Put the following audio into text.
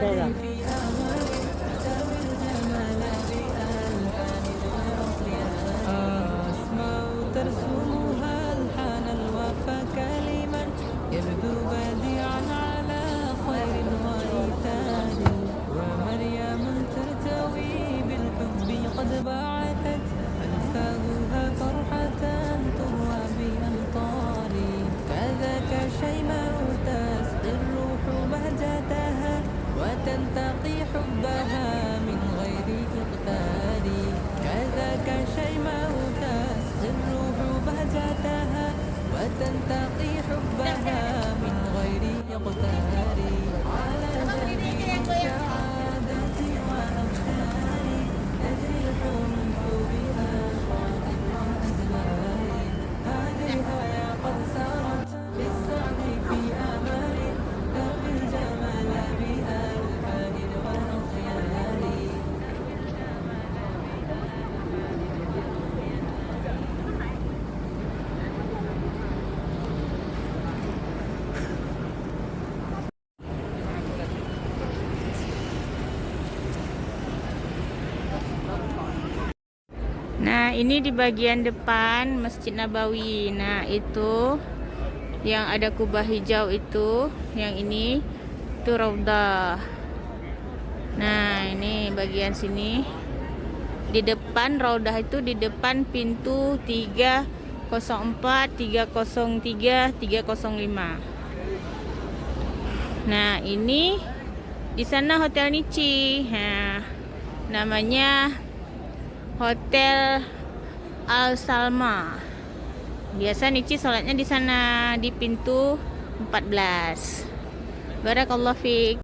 Sekarang. ترسمها الحان الوفا كلما يبدو بديعا على خير وإيثار ومريم ترتوي بالحب قد بعثت أنفاغها فرحة تروى بأمطار كذاك شيماء تسقي الروح بهجتها وتنتقي حبها من غير إقتار كذاك شيماء تسقي الروح بهجتها وتنتقي حبها من غير إقتار على جبين السعادة وأفكار تجري الحروف بأشواق وأزمار هذه الحياة قد سارت بالسعي في آمال تروي الجمال بألحان والأطيار. Nah, ini di bagian depan Masjid Nabawi. Nah, itu yang ada kubah hijau itu, yang ini itu Raudhah. Nah, ini bagian sini. Di depan Raudhah itu di depan pintu 304, 303, 305. Nah, ini di sana Hotel Nichi. Nah, namanya Hotel Al Salma. Biasa Nici sholatnya di sana di pintu 14. Barakallahu fiik.